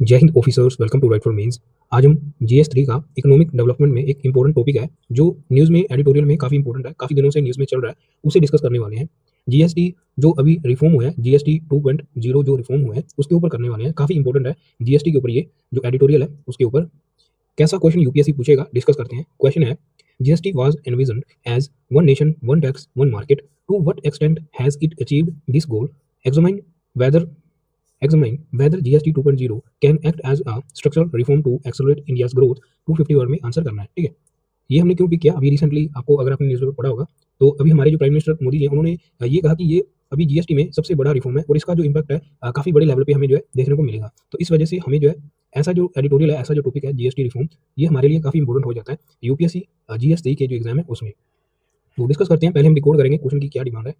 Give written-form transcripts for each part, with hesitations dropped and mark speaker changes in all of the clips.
Speaker 1: जय Hind officers, welcome to write for mains. आज हम जीएस 3 का इकोनॉमिक डेवलपमेंट में एक इंपॉर्टेंट टॉपिक है जो न्यूज़ में एडिटोरियल में काफ़ी इंपॉर्टेंट है, काफ़ी दिनों से न्यूज़ में चल रहा है, उसे डिस्कस करने वाले हैं। जीएसटी जो अभी रिफॉर्म हुआ है, जीएसटी 2.0 जो रिफॉर्म हुआ है उसके ऊपर करने वाले हैं, काफ़ी इंपॉर्टेंट है। जीएसटी के ऊपर ये जो एडिटोरियल है उसके ऊपर कैसा क्वेश्चन यूपीएससी पूछेगा डिस्कस करते हैं। क्वेश्चन है, GST was envisioned as one nation one tax one market, to what extent has it achieved this goal, examine whether GST 2.0 can act as a structural reform to accelerate India's growth. 250 word में answer करना है, ठीक है। ये हमने क्यों pick किया, अभी रिसेंटली आपको अगर आपने न्यूज़पेपर पढ़ा होगा तो अभी हमारे जो प्राइम मिनिस्टर मोदी जी हैं उन्होंने ये कहा कि ये अभी जीएसटी में सबसे बड़ा रिफॉर्म है और इसका जो इम्पैक्ट है काफ़ी बड़े लेवल पे हमें जो है देखने को मिलेगा। तो इस वजह से हमें जो है ऐसा जो एडिटोरियल है, ऐसा जो टॉपिक है जीएसटी रिफॉर्म, ये हमारे लिए काफ़ी इंपॉर्टेंट हो जाता है यूपीएससी जीएस 3 के जो एग्जाम है उसमें। तो डिस्कस करते हैं, पहले हम डिकोड करेंगे क्वेश्चन की क्या डिमांड है।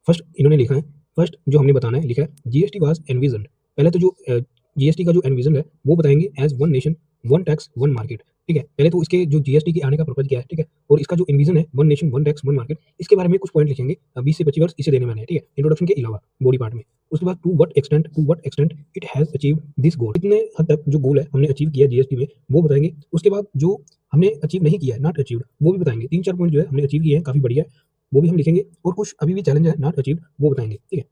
Speaker 1: फर्स्ट इन्होंने लिखा है, फर्स्ट जो हमने बताना है लिखा है, जीएसटी वाज एनविजन्ड। पहले तो जो जीएसटी का जो एनविजन है वो बताएंगे as one nation one tax one market, ठीक है। पहले तो इसके जो जीएसटी के आने का पर्पज क्या है, ठीक है, और इसका जो एनविजन है one nation one tax one market, इसके बारे में कुछ पॉइंट लिखेंगे। 20 से 25 वर्ष इसे देने वाले हैं, ठीक है, इंट्रोडक्शन के अलावा बॉडी पार्ट में। उसके बाद to what extent it has achieve this goal, कितने हद तक जो गोल है हमने अचीव किया जीएसटी में वो बताएंगे। उसके बाद जो हमने अचीव नहीं किया है, नॉट अचीव्ड, वो भी बताएंगे। 3-4 पॉइंट जो है हमने अचीव किए हैं, काफी बढ़िया है, वो भी हम लिखेंगे। और कुछ अभी भी चैलेंज है नॉट अचीव्ड, वो बताएंगे, ठीक है।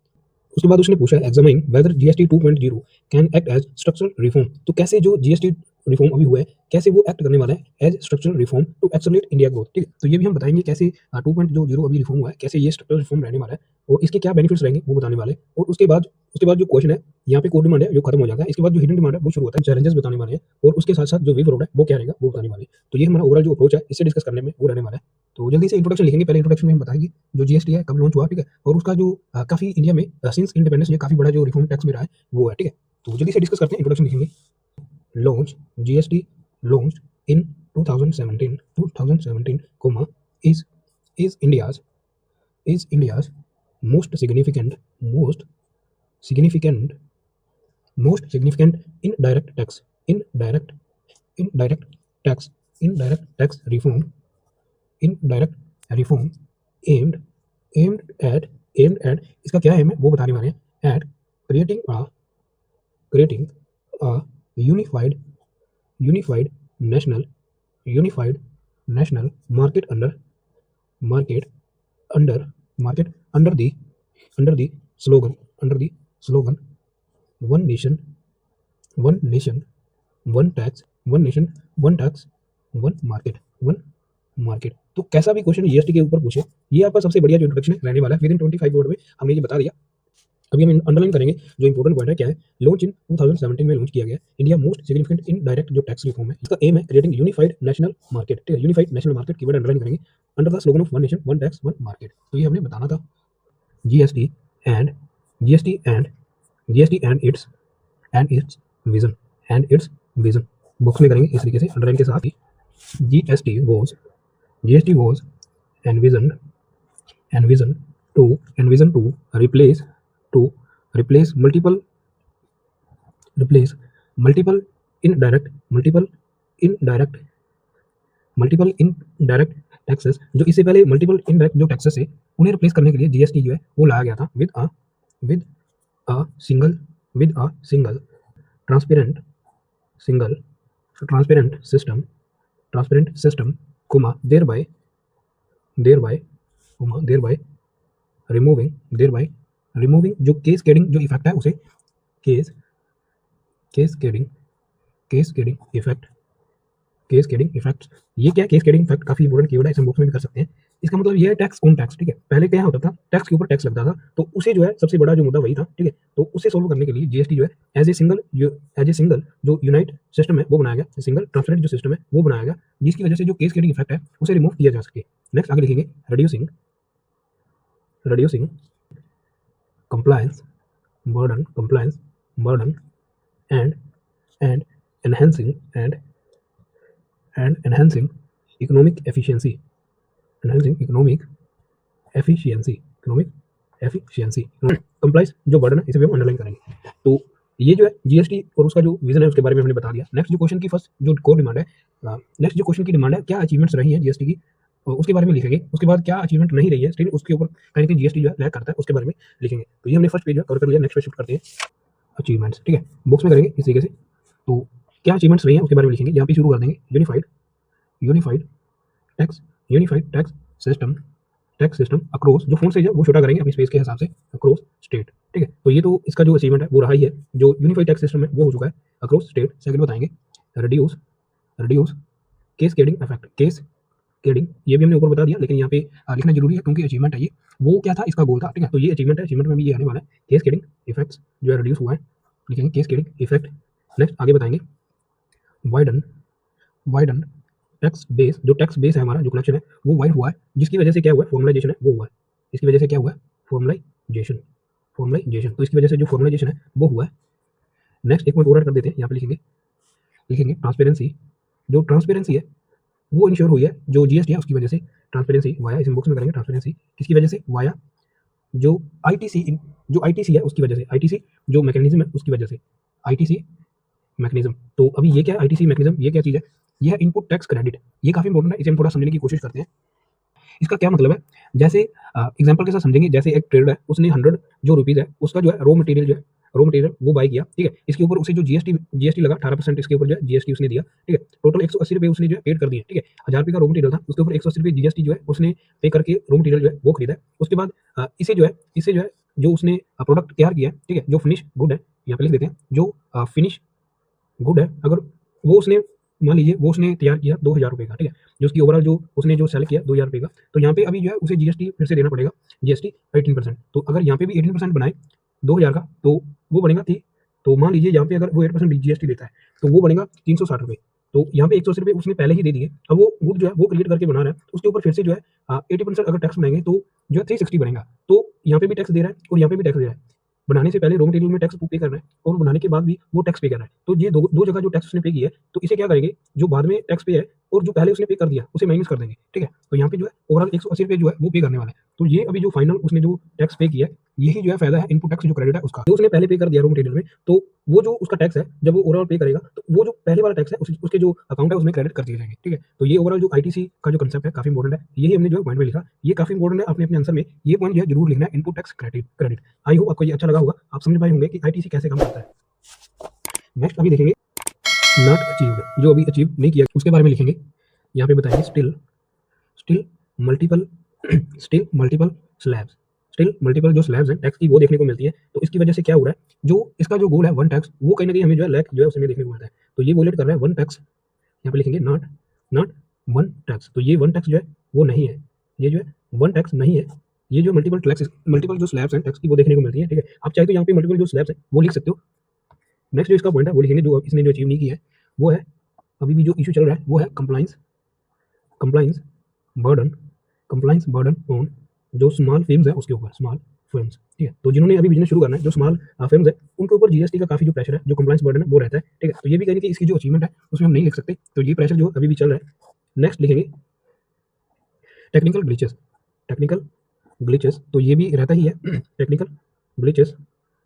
Speaker 1: उसके बाद उसने पूछा examine whether GST 2.0 can act as structural reform, तो कैसे जो जीएसटी रिफॉर्म अभी हुआ है कैसे वो एक्ट करने वाला है as structural reform to accelerate India growth, ठीक है। तो ये भी हम बताएंगे कैसे 2.0 अभी रिफॉर्म हुआ है, कैसे ये स्ट्रक्चरल रिफॉर्म रहने वाला है और इसके क्या बेनिफिट्स रहेंगे वो बताने वाले हैं। और उसके बाद जो क्वेश्चन है यहाँ पे कोर डिमांड है जो खत्म हो जाता है, इसके बाद जो हिडन डिमांड है वो शुरू होता है, चैलेंजेस बताने वाले हैं और उसके साथ साथ जो वे फॉरवर्ड है वो क्या रहेगा वो बताने वाले हैं। तो ये हमारा ओवरऑल जो अप्रोच है इससे डिस्कस करने में वो रहने वाला है। तो जल्दी से इंट्रोडक्शन लिखेंगे, पहले इंट्रोडक्शन में हम बताएंगे जो जीएसटी है कब लॉन्च हुआ, ठीक है, और उसका जो काफ़ी इंडिया में सिंस इंडिपेंडेंस ये काफ़ी बड़ा जो रिफॉर्म टैक्स में रहा है वो है, ठीक है। तो जल्दी से डिस्कस करते हैं, इंट्रोडक्शन लिखेंगे। Launch GST launch in 2017 comma is is India's is India's most significant most significant most significant indirect indirect indirect tax indirect reform aimed aimed at इसका क्या है, वो बताने वाले हैं। at creating a creating a unified unified national unified national market market under market under the slogan one nation one nation one nation one tax one market. तो कैसा भी क्वेश्चन जीएसटी के ऊपर पूछे, ये आपका सबसे बढ़िया जो इंट्रोडक्शन रहने वाला है। विद इन 25 वर्ड में हमने ये बता दिया। अभी हम अंडरलाइन करेंगे जो इंपॉर्टेंट पॉइंट है क्या है। लॉन्च इन 2017 में लॉन्च किया गया India most significant in direct जो टैक्स रिफॉर्म है, इसका एम है क्रिएटिंग यूनिफाइड नेशनल मार्केट, ठीक है, unified national market keyword underline करेंगे under the slogan of one nation one tax one market. तो ये हमने बताना था। GST and GST and GST and its vision and its vision, box में करेंगे इस तरीके से अंडरलाइन के साथ ही। GST was envisioned envisioned to replace to replace multiple indirect multiple indirect multiple indirect taxes, जो इससे पहले मल्टीपल इनडायरेक्ट जो टैक्सेस है उन्हें रिप्लेस करने के लिए जीएसटी जो है वो लाया गया था with a single transparent single transparent system comma there by removing जो केस्केडिंग जो इफेक्ट है उसे case cascading cascading effect cascading effect. ये क्या है केस्केडिंग इफेक्ट, काफी इंपॉर्टेंट कीवर्ड है, इसे बॉक्स में भी कर सकते हैं। इसका मतलब ये है टैक्स ऑन टैक्स, ठीक है। पहले क्या होता था, टैक्स के ऊपर टैक्स लगता था, तो उसे जो है सबसे बड़ा जो मुद्दा वही था, ठीक है। तो उसे सोल्व करने के लिए जीएसटी जो है एज ए सिंगल जो यूनाइट सिस्टम है वो बनाया गया, सिंगल ट्रांसपेरेंट जो सिस्टम है वो बनाया गया, जिसकी वजह से जो केस्केडिंग इफेक्ट है उसे रिमूव किया जा सके। नेक्स्ट आगे लिखेंगे reducing compliance burden and and enhancing and enhancing economic efficiency economic efficiency compliance जो बर्डन है इसे भी हम अंडरलाइन करेंगे। तो ये जो है जीएसटी और उसका जो विजन है उसके बारे में हमने बता दिया। नेक्स्ट जो क्वेश्चन की फर्स्ट जो कोर डिमांड है, नेक्स्ट जो क्वेश्चन की डिमांड है क्या अचीवमेंट्स रही हैं जीएसटी की, उसके बारे में लिखेंगे। उसके बाद क्या अचीवमेंट नहीं रही है स्टिल उसके ऊपर कहीं ना कहीं जीएसटी जो है लैग करता है उसके बारे में लिखेंगे। तो ये हमने फर्स्ट पेज कवर कर लिया। नेक्स्ट पे शिफ्ट करते हैं। अचीवमेंट्स, ठीक है, बुक्स में करेंगे इस तरीके से। तो क्या अचीवमेंट्स रही हैं उसके बारे में लिखेंगे, यहाँ पे शुरू कर देंगे unified unified tax unified system tax system across, जो फोन साइज है वो छोटा करेंगे अपनी स्पेस के हिसाब से, अक्रॉस स्टेट, ठीक है। तो ये तो इसका जो अचीवमेंट है वो रहा ही है, जो यूनिफाइड टैक्स सिस्टम है वो हो चुका है अक्रॉस स्टेट। सेकंड बताएंगे reduce reduce case केडिंग effect, case केडिंग ये भी हमने ऊपर बता दिया, लेकिन यहाँ पे लिखना जरूरी है क्योंकि अचीवमेंट है ये, वो क्या था इसका गोल था, ठीक है। तो ये अचीवमेंट है, अचीवमेंट में भी ये आने वाला है, केस केडिंग इफेक्ट्स जो है रिड्यूस हुआ है, लिखेंगे केस केडिंग इफेक्ट। नेक्स्ट आगे बताएंगे वाइडन वाइडन टैक्स बेस, जो टैक्स बेस है हमारा जो कलेक्शन है वो वाइड हुआ है, जिसकी वजह से क्या हुआ है फॉर्मलाइजेशन है वो हुआ है, इसकी वजह से क्या हुआ है फॉर्मलाइजेशन फॉर्मलाइजेशन, तो इसकी वजह से जो फॉर्मलाइजेशन है वो हुआ है। नेक्स्ट एक पॉइंट और ऐड कर देते हैं, यहाँ पे लिखेंगे लिखेंगे ट्रांसपेरेंसी, जो ट्रांसपेरेंसी है वो इंश्योर हुई है, जो जीएसटी है उसकी वजह से ट्रांसपेरेंसी वाया, इस बुक्स में करेंगे ट्रांसपेरेंसी किसकी वजह से, वाया जो आईटीसी जो आईटीसी है उसकी वजह से, आईटीसी जो मैकेनिज्म है उसकी वजह से, आईटीसी मैकेनिज्म। तो अभी ये क्या है आईटीसी मैकेनिज्म, ये क्या चीज़ है, ये है इनपुट टैक्स क्रेडिट, ये काफ़ी इंपॉर्टेंट है, इसे हम थोड़ा समझने की कोशिश करते हैं। इसका क्या मतलब है, जैसे एग्जांपल के साथ समझेंगे, जैसे एक ट्रेडर है उसने 100 जो रुपीज़ है उसका जो है रॉ मटेरियल जो है रॉ मटेरियल वो बाय किया, ठीक है। इसके ऊपर उसे जो जीएसटी लगा 18% इसके ऊपर जो है जीएसटी उसने दिया, ठीक है। टोटल 180 रुपये उसने जो है पेड कर दिए, ठीक है। 1000 रुपये का रॉ मटेरियल था, उसके ऊपर 180 रुपये जीएसटी जो है उसने पे करके रॉ मटेरियल जो है वो खरीदा है। उसके बाद इसे जो है जो उसने प्रोडक्ट तैयार किया है, ठीक है, जो फिनिश गुड है, यहाँ पे लिख देते हैं, जो फिनिश गुड है, अगर वो उसने मान लीजिए वो उसने तैयार किया 2000 रुपये का, ठीक है, जो उसकी ओवरऑल जो उसने जो सेल किया 2000 रुपये का, तो यहाँ पे अभी जो है उसे जीएसटी फिर से देना पड़ेगा, जीएसटी 18%। तो अगर यहाँ पे भी 18% बनाए 2000 का, तो वो बनेगा थी, तो मान लीजिए यहाँ पे अगर वो 8% जीएसटी देता है तो वो बनेगा 360 रुपये। तो यहाँ पे 180 रुपये उसने पहले ही दे दिए, अब वो गुड जो है वो क्रिएट करके बना रहा है, तो उसके ऊपर फिर से जो है 80% अगर टैक्स बनाएंगे तो जो है 360 बनेगा। तो यहाँ पे भी टैक्स दे रहा है और यहाँ पे भी टैक्स दे रहा है, बनाने से पहले रॉ मटेरियल में टैक्स पे कर रहा है और बनाने के बाद भी वो टैक्स पे कर रहा है। तो ये दो जगह जो टैक्स उसने पे किया है, तो इसे क्या करेंगे, जो बाद में टैक्स पे है और जो पहले उसने पे कर दिया उसे माइनस कर देंगे, ठीक है। तो यहाँ पे जो है ओवरऑल 180 रुपये जो है वो पे करने वाला है। तो ये अभी जो फाइनल उसने जो टैक्स पे किया है, यही जो है फायदा है इनपुट टैक्स जो क्रेडिट है उसका, जो उसने पहले पे कर दिया रॉ मटेरियल में, तो वो जो उसका टैक्स है जब वो ओवरऑल पे करेगा तो वो जो पहले वाला टैक्स है उसके जो अकाउंट है उसमें क्रेडिट कर दिए जाएंगे, ठीक है। तो ये ओवरऑल जो आईटीसी का जो कंसेप्ट है काफी इंपॉर्टेंट है, यही हमने जो पॉइंट में लिखा, ये काफी इंपॉर्टेंट है, अपने अपने आंसर में ये पॉइंट जो है जरूर लिखना है, input tax credit. I hope आपको ये अच्छा लगा होगा, आप समझ पाए होंगे कि आईटीसी कैसे काम करता है। नेक्स्ट अभी देखेंगे नॉट अचीव्ड, जो अभी अचीव नहीं किया उसके बारे में लिखेंगे, यहाँ पे बताएंगे still still multiple still multiple slabs, still multiple जो स्लैब्स हैं टैक्स की वो देखने को मिलती है। तो इसकी वजह से क्या हो रहा है, जो इसका जो गोल है वन टैक्स, वो कहीं ना कहीं हमें जो है लैक जो है उसमें देखने को मिलता है। तो ये वोलेट कर रहा है वन टैक्स, यहाँ पे लिखेंगे नॉट नॉट वन टैक्स, तो ये वन टैक्स जो है वो नहीं है, ये जो है वन टैक्स नहीं है, ये जो मल्टीपल जो स्लैब्स हैं टैक्स की वो देखने को मिलती है, ठीक है। आप चाहे तो यहाँ पे मल्टीपल जो स्लैब्स हैं वो लिख सकते हो। नेक्स्ट जो इसका पॉइंट है वो लिखेंगे, जो इसने जो अचीव नहीं किया है वो है, अभी भी जो इशू चल रहा है वो है compliance compliance burden compliance burden on जो स्मॉल फर्म्स है उसके ऊपर, स्मॉल फर्म्स, ठीक है। तो जिन्होंने अभी बिजनेस शुरू करना है, जो स्मॉल फर्म्स है उनके ऊपर जीएसटी का काफी जो प्रेशर है, जो कंप्लाइंस बर्डन है वो रहता है, ठीक है। तो ये भी कहेंगे कि इसकी जो अचीवमेंट है उसमें हम नहीं लिख सकते, तो ये प्रेशर जो अभी भी चल रहा है। नेक्स्ट लिखेंगे टेक्निकल ग्लिचेस, टेक्निकल ग्लिचेस, तो ये भी रहता ही है टेक्निकल ग्लिचेस,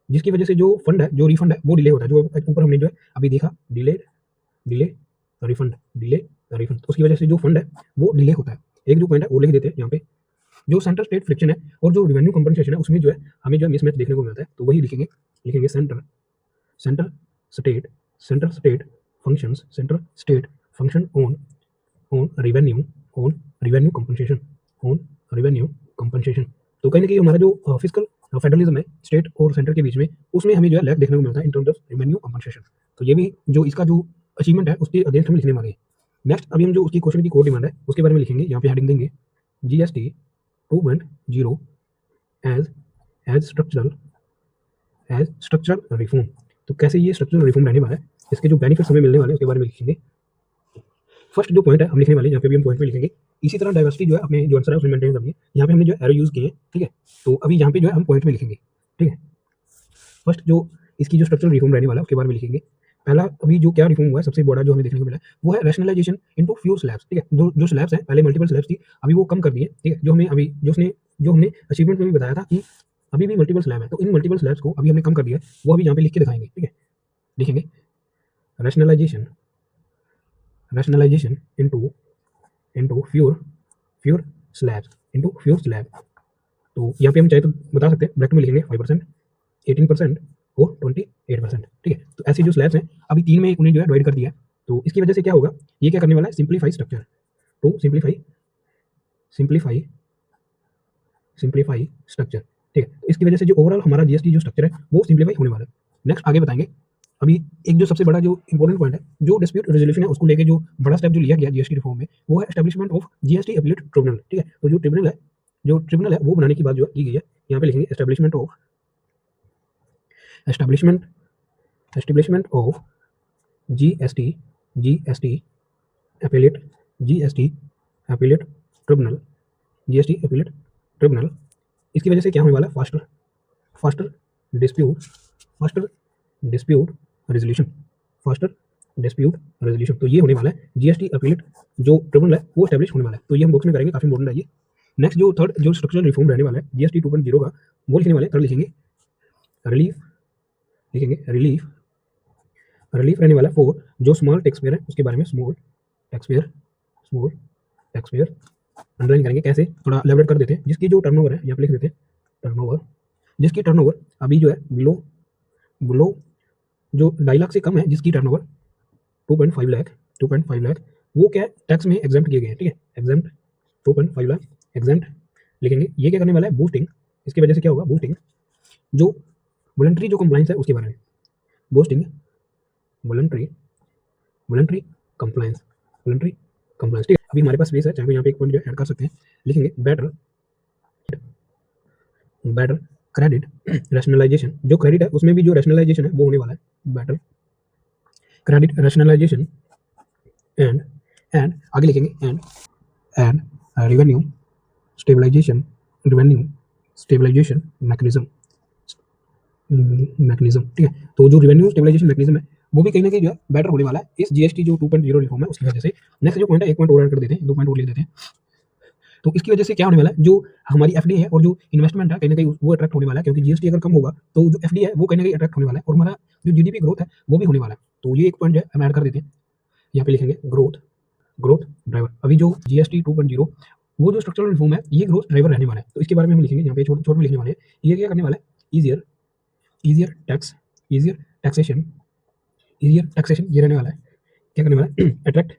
Speaker 1: जिसकी वजह से जो फंड है, जो रिफंड है वो डिले होता है, जो ऊपर हमने जो है अभी देखा delay delay refund, delay refund, तो उसकी वजह से जो फंड है वो डिले होता है। एक जो पॉइंट है वो लिख देते हैं यहाँ पे, जो सेंट्रल स्टेट फ्रिक्शन है और जो रेवेन्यू कंपनसेशन है उसमें जो है हमें जो है मिसमैच देखने को मिलता है, तो वही लिखेंगे लिखेंगे central state central state function on on revenue compensation on revenue compensation. तो कहीं ना कहीं हमारा जो फिजिकल फेडरलिज्म है स्टेट और सेंटर के बीच में, उसमें हमें जो है लैक देखने को मिलता है in terms of revenue compensation. तो ये भी जो इसका जो अचीवमेंट है उसके अगेंस्ट हम लिखने वाले हैं। नेक्स्ट अभी हम जो उसकी क्वेश्चन की कोर डिमांड है उसके बारे में लिखेंगे, यहाँ पे हेडिंग देंगे GST 2.0 as as structural reform. तो कैसे ये स्ट्रक्चरल रिफॉर्म रहने वाला है, इसके जो बेनिफिट्स हमें मिलने वाले हैं उसके बारे में लिखेंगे। फर्स्ट जो पॉइंट है हम लिखने वाले हैं, यहाँ पे भी हम पॉइंट में लिखेंगे। इसी तरह डाइवर्सिटी जो है अपने जो आंसर है उसमें मेंटेन करनी है, यहाँ पे हमने जो एरो यूज किए हैं, ठीक है। तो अभी यहाँ पे जो है हम पॉइंट में लिखेंगे, ठीक है। फर्स्ट जो इसकी जो स्ट्रक्चरल रिफॉर्म रहने वाला है उसके बारे में लिखेंगे। पहला अभी जो क्या रिफॉर्म हुआ है सबसे बड़ा जो हमें देखने को मिला है वो है रैशनलाइजेशन इनटू फ्यू स्लैब्स, ठीक है। जो स्लैब्स हैं पहले मल्टीपल स्लैब्स थी, अभी वो कम कर दी है, ठीक है। जो हमें अभी जो हमने अचीवमेंट में भी बताया था कि अभी भी मल्टीपल स्लैब है, तो इन मल्टीपल स्लैब्स को अभी हमने कम कर दिया है, वो अभी यहाँ पे लिख के दिखाएंगे, ठीक है। लिखेंगे रैशनलाइजेशन रैशनलाइजेशन इनटू फ्यूर स्लैब। तो यहाँ पे हम चाहे तो बता सकते हैं ब्रैकेट में लिखेंगे 5%, 18%, वो 28%, ठीक है। तो ऐसे जो स्लैब्स हैं अभी 3 में उन्हें जो है डिवाइड कर दिया है। तो इसकी वजह से क्या होगा, ये क्या करने वाला है, सिंप्लीफाई स्ट्रक्चर। तो सिंप्लीफाई सिंप्लीफाई स्ट्रक्चर, ठीक है। तो इसकी वजह से जो ओवरऑल हमारा जीएसटी जो स्ट्रक्चर है वो सिंप्लीफाई होने वाला है। नेक्स्ट आगे बताएंगे। अभी एक जो सबसे बड़ा जो इंपॉर्टेंट पॉइंट है, जो डिस्प्यूट रेजोल्यूशन है उसको लेके जो बड़ा स्टेप जो लिया गया जीएसटी रिफॉर्म में, वो है establishment of GST appellate tribunal, ठीक है। तो जो ट्रिब्यूनल है वो बनाने की बात जो की गई है, यहाँ पे लिखेंगे establishment establishment of GST GST appellate GST appellate tribunal GST appellate tribunal. इसकी वजह से क्या होने वाला है, faster dispute faster dispute resolution faster dispute resolution. तो ये होने वाला है जीएसटी अपीलेट जो ट्रिब्यूनल है वो एस्टेब्लिश होने वाला है। तो ये हम बुक्स में करेंगे, काफी इंपॉर्टेंट है ये। नेक्स्ट जो थर्ड जो स्ट्रक्चरल रिफॉर्म रहने वाला है जीएसटी 2.0 का, वो लिखने वाले थर्ड लिखेंगे रिलीफ लिखेंगे रिलीफ रिलीफ रहने वाला है फॉर जो स्मॉल टैक्स पेयर है उसके बारे में। स्मॉल टैक्स पेयर अंडरलाइन करेंगे, कैसे थोड़ा एलैबोरेट कर देते हैं। जिसकी जो टर्नओवर है यहाँ पे लिख देते हैं टर्नओवर, जिसकी टर्नओवर अभी जो है बिलो बिलो जो 2.5 लाख से कम है, जिसकी टर्नओवर 2.5 लाख वो क्या टैक्स में एग्जाम्प्ट किए गए हैं, ठीक है। एग्जाम्प्ट 2.5 लाख एग्जाम्प्ट लिखेंगे। ये क्या करने वाला है, बूस्टिंग। इसकी वजह से क्या होगा, बूस्टिंग जो वॉलंटरी जो कंप्लाइंस है उसके बारे में। बूस्टिंग वॉलंटरी वॉलंटरी कंप्लाइंस, ठीक है। अभी हमारे पास स्पेस है, चाहे यहाँ पे एक पॉइंट जो ऐड कर सकते हैं। लिखेंगे बेटर क्रेडिट रैशनलाइजेशन। जो क्रेडिट है उसमें भी जो रैशनलाइजेशन है वो होने वाला है बेटर क्रेडिट रैशनलाइजेशन एंड आगे लिखेंगे एंड रेवेन्यू स्टेबलाइजेशन मैकेनिज्म, ठीक है। तो जो रेवेन्यू स्टेबलाइजेशन मैकेनिज्म है वो भी कहीं ना कहीं जो है बेटर होने वाला है इस जीएसटी जो 2.0 रिफॉर्म है उसकी वजह से। नेक्स्ट जो पॉइंट है, एक पॉइंट और ऐड कर देते हैं, 2 पॉइंट और लिख देते हैं। तो इसकी वजह से क्या होने वाला है, जो हमारी एफडीआई है और जो इन्वेस्टमेंट है कहीं ना कहीं वो अट्रैक्ट होने वाला है, क्योंकि जीएसटी अगर कम होगा तो जो एफडीआई है वो कहीं ना कहीं अट्रैक्ट होने वाला है, और हमारा जो जीडीपी ग्रोथ है वो भी होने वाला है। तो ये एक पॉइंट जो है हम ऐड कर देते हैं, यहाँ पे लिखेंगे ग्रोथ ड्राइवर। अभी जो जीएसटी 2.0 वो जो स्ट्रक्चरल रिफॉर्म है ये ग्रोथ ड्राइवर रहने वाला है। तो इसके बारे में हम लिखेंगे यहाँ पे छोटे छोटे में लिखने वाले हैं। ये क्या करने वाला है, इजियर टैक्सेशन ये रहने वाला है। क्या करने वाला है, अट्रैक्ट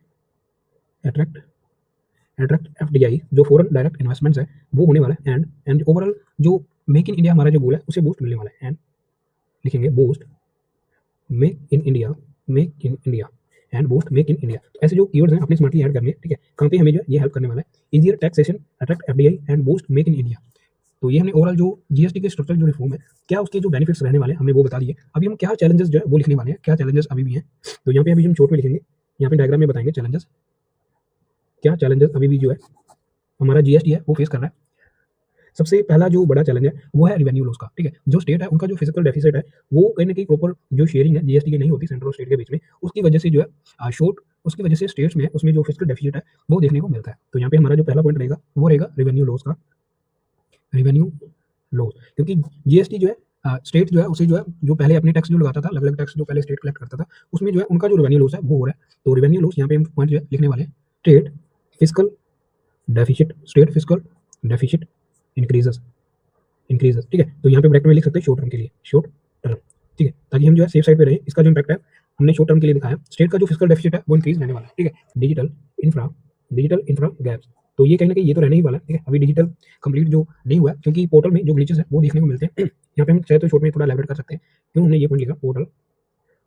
Speaker 1: एफडीआई जो फॉरेन डायरेक्ट इन्वेस्टमेंट्स है वो होने वाला है। एंड ओवरऑल जो मेक इन इंडिया हमारा जो गोल है उसे बूस्ट मिलने वाला है। एंड लिखेंगे boost make in India and boost make in India. तो ऐसे जो कीवर्ड्स हैं अपने स्मार्टली ऐड करने हैं, ठीक है। कहाँ पे हमें जो ये हेल्प करने वाला है, easier taxation attract FDI and boost make in India. तो ये हमने ओवरऑल जो जीएसटी के स्ट्रक्चर जो रिफॉर्म है, क्या उसके जो बेनिफिट्स रहने वाले हैं हमने वो बता दिए। अभी हम क्या चैलेंजेस जो है वो लिखने वाले हैं, क्या चैलेंजेस अभी भी हैं। तो यहाँ पे अभी हम छोट में लिखेंगे, यहाँ पे डायग्राम में बताएंगे चैलेंजेस, क्या चैलेंजेस अभी भी जो है हमारा जीएसटी है वो फेस कर रहा है। सबसे पहला जो बड़ा चैलेंज है वो है रेवेन्यू लॉस का, ठीक है। जो स्टेट है उनका जो फिजिकल डेफिसिट है वो कहीं ना कहीं प्रॉपर जो शेयरिंग है जीएसटी की नहीं होती सेंट्रल और स्टेट के बीच में, उसकी वजह से जो है शॉर्ट, उसकी वजह से स्टेट्स में उसमें जो फिजिकल डेफिसिट है वो देखने को मिलता है। तो यहाँ पे हमारा जो पहला पॉइंट रहेगा वो रहेगा रेवेन्यू लॉस, क्योंकि जीएसटी जो है स्टेट जो है उसे जो है जो पहले अपने टैक्स जो लगाता था, अलग अलग टैक्स जो पहले स्टेट कलेक्ट करता था, उसमें जो है उनका जो रेवेन्यू लॉस है वो हो रहा है। तो रेवेन्यू लॉस यहाँ पे हम पॉइंट जो है लिखने वाले हैं, स्टेट फिजिकल डेफिसिट इंक्रीजेस, ठीक है। तो यहाँ पे ब्रैकेट में लिख सकते हैं शॉर्ट टर्म के लिए, शॉर्ट टर्म, ठीक है, ताकि हम जो है सेफ साइड पे रहे। इसका जो इम्पैक्ट है हमने शॉर्ट टर्म के लिए दिखाया। स्टेट का जो फिजिकल डेफिसिट है वो इंक्रीज रहने वाला है, ठीक है। डिजिटल इंफ्रा गैप्स, तो ये कहीं ना कहीं ये तो रहने ही वाला है, ठीक है। अभी डिजिटल कंप्लीट जो नहीं हुआ है, क्योंकि पोर्टल में जो ग्लिचेस है वो देखने को मिलते हैं। यहाँ पे हम चाहे तो शॉर्ट में थोड़ा एलैबोरेट कर सकते हैं क्यों हमने ये पॉइंट लिखा,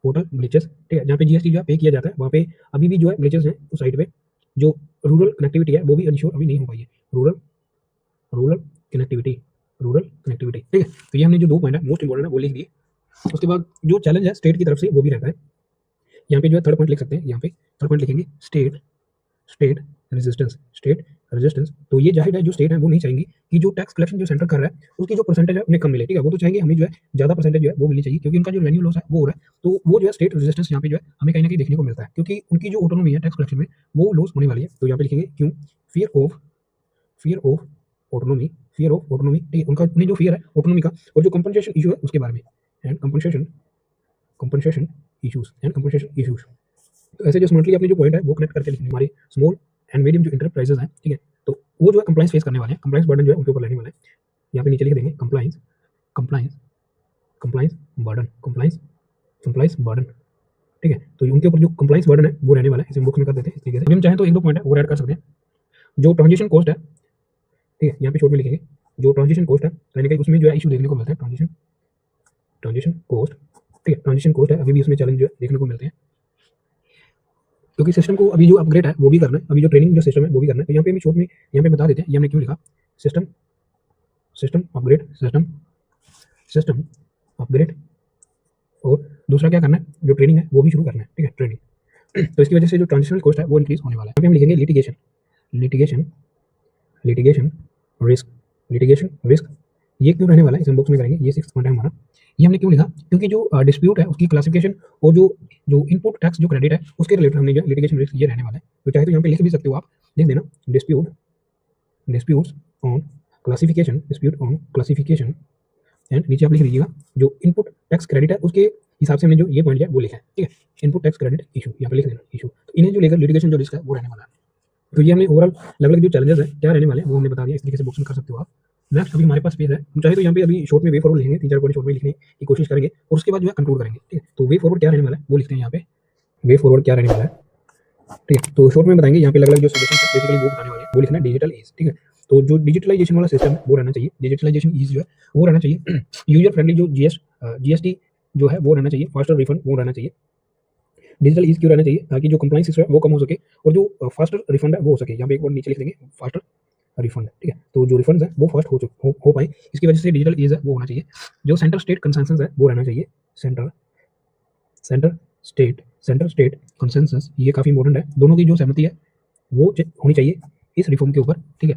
Speaker 1: पोर्टल ग्लिचेस, ठीक है। जहाँ पे जीएसटी जो है पे किया जाता है वहाँ पे अभी भी जो है ग्लिचेस हैं उस साइड पे। जो रूरल कनेक्टिविटी है वो भी इंश्योर अभी नहीं हो पाई है, रूरल कनेक्टिविटी, ठीक है। तो ये हमने जो 2 पॉइंट है मोस्ट इंपोर्टेंट है वो लिख दिए। उसके बाद जो चैलेंज है स्टेट की तरफ से वो भी रहता है। यहाँ पे जो है थर्ड पॉइंट लिख सकते हैं, यहाँ पे थर्ड पॉइंट लिखेंगे स्टेट रेजिस्टेंस। तो ये जाहिर है जो स्टेट है वो नहीं चाहेंगी कि जो टैक्स कलेक्शन जो सेंटर कर रहा है उसकी जो परसेंटेज है उन्हें कम मिले, ठीक है। वो तो चाहेंगे हमें जो है ज़्यादा परसेंटेज जो है वो मिलनी चाहिए, क्योंकि उनका जो रेवेन्यू लॉस है वो हो रहा है। तो वो जो है स्टेट रेजिस्टेंस यहाँ पे जो है हमें कहीं ना कहीं देखने को मिलता है, क्योंकि उनकी जो ऑटोनॉमी है टैक्स कलेक्शन में वो लॉस होने वाली है। तो यहाँ पे लिखेंगे क्यों, फियर ऑफ ऑटोनॉमी, ठीक है। उनका उन्हें जो फियर है ऑटोनॉमी का, और जो कंपनसेशन इशू है उसके बारे में, एंड कंपनसेशन इशूज। तो ऐसे जो स्मार्टली अपने जो पॉइंट है वो कनेक्ट करके लिखने हमारे स्मॉल एंड मीडियम जो इंटरप्राइजेस हैं, ठीक है। तो वो जो है कंप्लाइंस फेस करने वाले हैं, कंप्लाइंस बर्डन जो है उनके ऊपर लेने वाले हैं। यहाँ पे नीचे लिख देंगे compliance compliance burden, compliance burden, ठीक है। तो उनके ऊपर जो कंप्लाइंस बर्डन है वो रहने वाला है, इसे हम बुक्स में कर देते हैं इस तरीके से। अभी हम चाहें तो एक दो पॉइंट है और ऐड कर सकते हैं। जो ट्रांजिशन कॉस्ट है, ठीक है, यहाँ पे शॉर्ट में लिखेंगे जो ट्रांजिशन कॉस्ट है, कहीं ना कहीं उसमें जो है इशू देखने को मिलता है, ट्रांजिशन कॉस्ट, ठीक है, ट्रांजिशन कॉस्ट है, अभी भी उसमें चैलेंज जो है देखने को मिलते हैं, क्योंकि सिस्टम को अभी जो अपग्रेड है वो भी करना है, अभी जो ट्रेनिंग जो सिस्टम है वो भी करना है। तो यहाँ पे भी शॉर्ट में यहाँ पे बता देते हैं, ये हमने क्यों लिखा, system system upgrade, system upgrade, और दूसरा क्या करना है, जो ट्रेनिंग है वो भी शुरू करना है, ठीक है, ट्रेनिंग। तो इसकी वजह से जो ट्रांजिशनल कॉस्ट है वो इंक्रीज होने वाला है। यहाँ पे हम लिखेंगे litigation, litigation litigation risk, litigation risk, ये क्यों रहने वाला है इस बॉक्स में करेंगे, ये 6 पॉइंट है हमारा। ये हमने क्यों लिखा, क्योंकि जो डिस्प्यूट है उसकी क्लासिफिकेशन और जो जो इनपुट टैक्स जो क्रेडिट है उसके रिलेटेड हमने जो लिटिगेशन रिस्क ये रहने वाला है। तो चाहे तो यहाँ पे लिख भी सकते हो आप, लिख देना disputes on classification, dispute on classification, and नीचे आप लिख दीजिएगा जो इनपुट टैक्स क्रेडिट है उसके हिसाब से हमने जो ये पॉइंट है वो लिखा है, ठीक है, इनपुट टैक्स क्रेडिट इशू, यहाँ पे लिख देना इशू। तो इन्हें जो लेकर लिटिगेशन जो रिस्क है वो रहने वाला है। तो ये हमने ओवरऑल अलग अलग जो चैलेंजेस है क्या रहने वाले हैं वो हमने बता दिया, इस तरीके से बुक्स में कर सकते हो आप। नेक्स्ट अभी हमारे पास पेज है, हम चाहे तो यहाँ पे अभी शॉर्ट में वे फॉरवर्ड लिखेंगे, 3-4 पॉइंट शॉर्ट में लिखने की कोशिश करेंगे और उसके बाद जो है कंक्लूड करेंगे, ठीक है। तो वे फॉरवर्ड क्या रहने वाला है वो लिखते हैं यहाँ पे, वे फॉरवर्ड क्या रहने वाला है, ठीक है। तो शॉर्ट में बताएंगे यहाँ पे अलग अलग जो सजेशन बेसिकली वो बताने वाले हैं, वो लिखना है डिजिटल एज, ठीक है। तो जो डिजिटलाइजेशन वाला सिस्टम है वो रहना चाहिए, डिजिटलाइजेशन ईज जो है वो रहना चाहिए, यूजर फ्रेंडली जो जीएसटी जो है वो रहना चाहिए, फास्टर रिफंड वो रहना चाहिए। डिजिटल ईज क्यों रहना चाहिए, ताकि जो कंप्लाइंस है वो कम हो सके और जो फास्टर रिफंड है वो हो सके। यहाँ पे एक बार नीचे लिख देंगे फास्टर रिफंड, ठीक है। तो जो रिफंड है वो फास्ट हो पाए, इसकी वजह से डिजिटल ईज है वो होना चाहिए। जो सेंटर स्टेट कंसेंसस है वो रहना चाहिए, सेंटर सेंटर स्टेट कंसेंसस, ये काफ़ी इंपॉर्टेंट है, दोनों की जो सहमति है वो होनी चाहिए इस रिफॉर्म के ऊपर, ठीक है।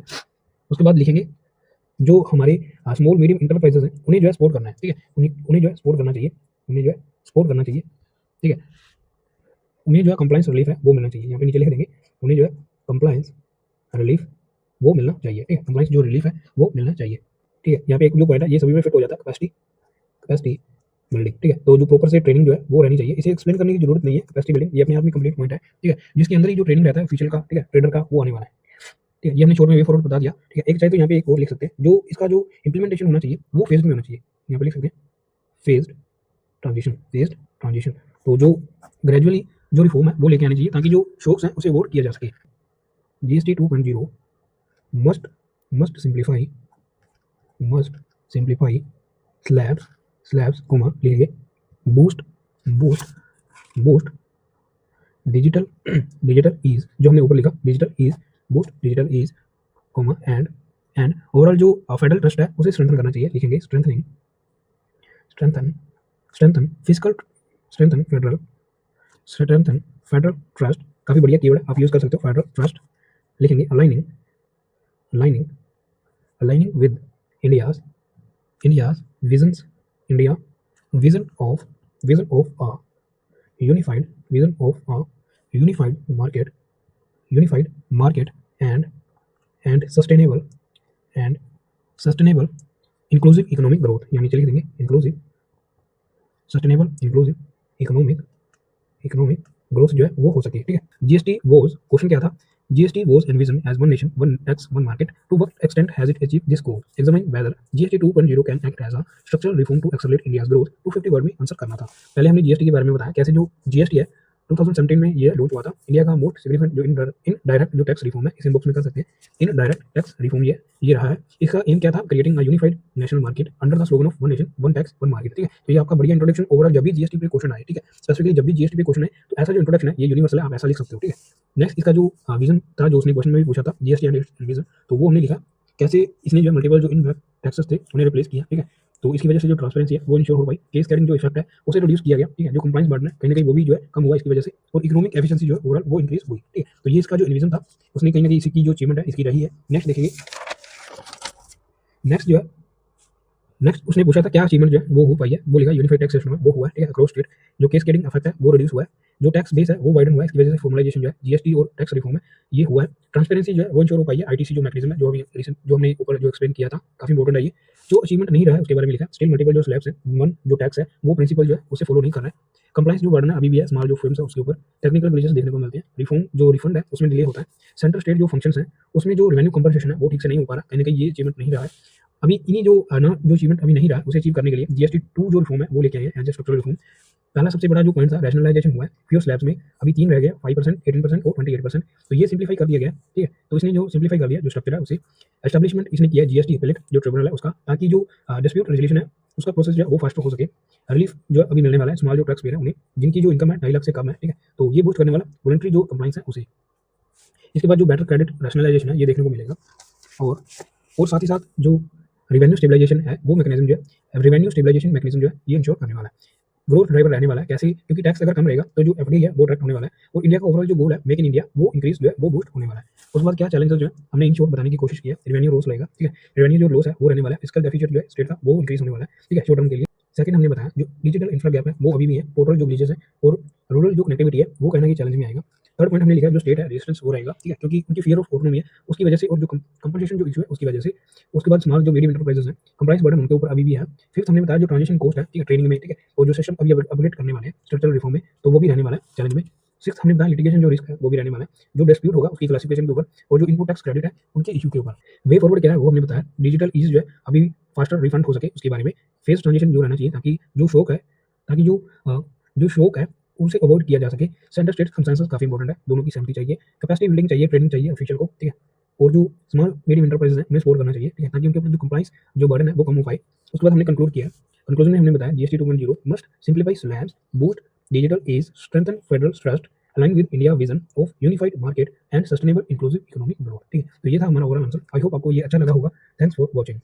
Speaker 1: उसके बाद लिखेंगे जो हमारे स्मॉल मीडियम इंटरप्राइजेस हैं उन्हें जो है सपोर्ट करना है, ठीक है, उन्हें जो है सपोर्ट करना चाहिए, उन्हें जो है सपोर्ट करना चाहिए, ठीक है। उन्हें जो है कंप्लाइंस रिलीफ है वो मिलना चाहिए, यहाँ पे नीचे लिख देंगे उन्हें जो है कंप्लाइंस रिलीफ वो मिलना चाहिए, ठीक है, कंप्लाइंस जो रिलीफ है वो मिलना चाहिए, ठीक है। यहाँ पे एक जो पॉइंट है ये सभी में फिट हो जाता है, कैपेसिटी बिल्डिंग, ठीक है। तो जो प्रॉपर से ट्रेनिंग जो है वो रहनी चाहिए, इसे एक्सप्लेन करने की जरूरत नहीं है, कैपेसिटी बिल्डिंग ये अपने आप में कंप्लीट पॉइंट है, ठीक है, जिसके अंदर ही जो ट्रेनिंग रहता है ऑफिशियल का, ठीक है, ट्रेडर का, वो आने वाला है, ठीक है। ये हमने शॉर्ट में वे फॉरवर्ड बता दिया, ठीक है। एक चाहे तो यहाँ पे एक और लिख सकते हैं, जो इसका जो इंप्लीमेंटेशन होना चाहिए वो फेज में होना चाहिए, यहाँ पे लिख सकते हैं फेज्ड ट्रांजिशन। तो जो ग्रेजुअली जो रिफॉर्म है वो लेके आनी चाहिए, ताकि जो शॉक्स हैं उसे अवॉइड किया जा सके। GST 2.0 must must simplify slabs comma लिखेंगे बूस्ट बूस्ट डिजिटल ईज, जो हमने ऊपर लिखा digital ease, boost digital ease comma and overall जो फेडरल ट्रस्ट है उसे स्ट्रेंथन करना चाहिए, लिखेंगे strengthen physical strengthen federal trust, काफ़ी बढ़िया कीवर्ड है, आप यूज़ कर सकते हो फेडरल ट्रस्ट। लिखेंगे aligning with India's visions, India vision of a unified market and sustainable inclusive economic growth, यानी चलिए देंगे इंक्लूसिव सस्टेनेबल इकोनॉमिक ग्रोथ जो है वो हो सके, ठीक है। जीएसटी वॉज, क्वेश्चन क्या था, GST was envision as one nation one tax one market, to what extent has it achieved this goal, examine whether GST 2.0 can act as a structural reform to accelerate India's growth. 250 word में answer करना था। पहले हमने GST के बारे में बताया, कैसे जो जीएसटी है 2017 में ये लॉन्च हुआ था, इंडिया का मोस्ट सिग्निफिकेंट जो इनडायरेक्ट जो टैक्स रिफॉर्म है, इसे बॉक्स में कर सकते हैं, इनडायरेक्ट टैक्स रिफॉर्म ये रहा है। इसका एम क्या था, creating a unified national market under the slogan of one nation one tax one market, ठीक है। तो ये आपका बढ़िया इंट्रोडक्शन ओवरऑल, जब भी जीएसटी पे क्वेश्चन आए, ठीक है, स्पेसिफिकली जब भी जीएसटी पे क्वेश्चन है तो ऐसा जो इंट्रोडक्शन है ये यूनिवर्सल है, आप ऐसा लिख सकते हो, ठीक है। नेक्स्ट इसका जो विजन था, जो उसने क्वेश्चन में भी पूछा था जीएसटी एंड विजन, तो वो हमने लिखा कैसे इसने जो मल्टीपल जो इन टैक्सेस थे उन्हें रिप्लेस किया, ठीक है। तो इसकी वजह से जो ट्रांसपेरेंसी है वो इंश्योर हो पाई, केस कैरिंग जो इफेक्ट है उसे रिड्यूस किया गया, ठीक है। जो कंप्लाइंस बर्डन है कहीं ना कहीं वो भी जो है कम हुआ इसकी वजह से, और इकोनॉमिक एफिशिएंसी जो है ओवरऑल वो इंक्रीज हुई, ठीक है। तो ये इसका जो इन्विजन था, उसने कहीं ना कहीं इसकी जो अचीवमेंट है इसकी रही है। नेक्स्ट देखिए, नेक्स्ट उसने पूछा था क्या अचीवमेंट जो है वो हो पाई है, वो लिखा यूनिफाइड टैक्स सिस्टम है वो हुआ है, ठीक है, अक्रॉस स्टेट। जो केस केडिंग इफेक्ट है वो रिड्यूस हुआ है, जो टैक्स बेस है वो वाइडन हुआ है, इसकी वजह से फॉर्मलाइजेशन जो है जीएसटी और टैक्स रिफॉर्म है ये हुआ है। ट्रांसपेरेंसी जो है वो इंश्योर हो पाई है, आईटीसी जो मैकेनिज्म है जो अभी रिसेंट जो हमने ऊपर जो एक्सप्लेन किया था, काफी इंपॉर्टेंट है ये। जो अचीवमेंट नहीं रहा है उसके बारे में लिखा है, स्टिल मल्टीपल जो स्लैब्स है, वन जो टैक्स है वो प्रिंसिपल जो है उसे फॉलो नहीं कर रहा है। कंप्लाइंस जो बर्डन है अभी भी है, स्मॉल जो फर्म्स है उसके ऊपर टेक्निकल ग्लिचेस देखने को मिलते हैं। रिफॉर्म जो रिफंड है उसमें डिले होता है। सेंट्रल स्टेट जो फंक्शंस है उसमें जो रेवेन्यू कंपनसेशन है वो ठीक से नहीं हो पा रहा, कहीं ना कहीं ये अचीवमेंट नहीं रहा है। अभी इन्हीं जो ना जो अचीवमेंट अभी नहीं रहा, उसे अचीव करने के लिए जीएसटी 2 जो रिफॉर्म है, वो लेके आए हैं एज़ अ स्ट्रक्चरल रिफॉर्म। पहला सबसे बड़ा जो पॉइंट था रैशनलाइज़ेशन हुआ है, फ्यूअल स्लैब्स में अभी 3 रह गए, 5%, 18% और 28%। तो ये सिम्प्लीफाई कर दिया गया है, ठीक है? तो इसने जो सिम्प्लीफाई कर दिया, जो स्ट्रक्चर है उसे एस्टेब्लिशमेंट इसने किया है जीएसटी अपीलेट जो ट्रिब्यूनल है उसका, ताकि जो डिस्प्यूट रेज़ोल्यूशन है, उसका प्रोसेस जो है वो फास्टर हो सके। रिलीफ जो अभी मिलने वाला है स्मॉल जो टैक्स पेयर है उन्हें, जिनकी जो इनकम है 2.5 लाख से कम है, ठीक है? तो ये बूस्ट करने वाला वॉलंटरी जो कंप्लायंस है उसे। इसके बाद जो बेटर क्रेडिट रैशनलाइज़ेशन है, ये देखने को मिलेगा। और साथ ही साथ जो रेवेन्यू स्टेबलाइजेशन है, वो मैकेनिज्म जो है, रेवेन्यू स्टेबलाइजेशन मैकेनिज्म जो है, ये इंश्योर करने वाला है। ग्रोथ ड्राइवर रहने वाला है, कैसे? क्योंकि टैक्स अगर कम रहेगा, तो जो एफडीआई है, वो अट्रैक्ट होने वाला है और इंडिया का ओवरऑल जो गोल है, मेक इन इंडिया, वो इंक्रीज़ जो है, वो बूस्ट होने वाला है। उसके बाद क्या चैलेंजेस जो है, हमने इन शॉर्ट बताने की कोशिश की है। रेवेन्यू लॉस रहेगा, ठीक है? रेवेन्यू जो लॉस है, वो रहने वाला है। फिस्कल डेफिसिट जो है, स्टेट का, वो इंक्रीज़ होने वाला है, ठीक है? शॉर्ट टर्म के लिए। सेकंड हमने बताया, जो डिजिटल इंफ्रा गैप है, वो अभी भी है। पोर्टल जो विलेजेस है और रूरल जो कनेक्टिविटी है, वो कहीं न कहीं चैलेंज में आएगा। थर्ड पॉइंट हमने लिखा है, जो स्टेट है, रेजिस्टेंस वो रहेगा, ठीक है? क्योंकि उनकी फियर ऑफ ऑटोनॉमी है, उसकी वजह से और जो कंपनसेशन जो इश्यू है, उसकी वजह से। उसके बाद स्मॉल जो मीडियम एंटरप्राइजेज़ हैं, कंप्लायंस बर्डन उनके ऊपर अभी भी है। फिफ्थ हमने बताया, जो ट्रांजिशन कॉस्ट है, ठीक है? ट्रेनिंग में, ठीक है? और जो सिस्टम अभी अपग्रेड करने वाले हैं स्ट्रक्चरल रिफॉर्म में, तो वो भी रहने वाला है चैलेंज में। सिक्स्थ हमने बताया, लिटिगेशन जो रिस्क है, वो भी रहने वाला है। जो डिस्प्यूट होगा, उसकी क्लासिफिकेशन के ऊपर और जो इनपुट टैक्स क्रेडिट है, उनके इश्यू के ऊपर। वे फॉरवर्ड क्या है, वो हमने बताया। डिजिटल ईज़ जो है, अभी फास्टर रिफंड हो सके, उसके बारे में। फेज़ ट्रांजिशन जो रहना चाहिए, ताकि जो शॉक है, ताकि जो शॉक है, उसे अवॉइड किया जा सके। सेंटर स्टेट कंसेंसस काफ़ी इंपॉर्टेंट है, दोनों की सहमति चाहिए। कैपेसिटी बिल्डिंग चाहिए, ट्रेनिंग चाहिए ऑफिशियल को, ठीक है? और जो स्मॉल मीडियम एंटरप्राइजेज़ हैं, उन्हें सपोर्ट करना चाहिए, ठीक है? ताकि उनके ऊपर जो कंप्लायंस जो बर्डन है, वो कम हो पाए। उसके बाद हमने कंक्लूड किया। कंक्लूजन में हमने बताया, GST 2.0 must simplify slabs, boost digital ease, strengthen federal trust, align with India vision of unified market and sustainable inclusive economic growth, ठीक है? तो ये था हमारा ओवरऑल आंसर। आई होप आपको ये अच्छा लगा होगा। Thanks for watching.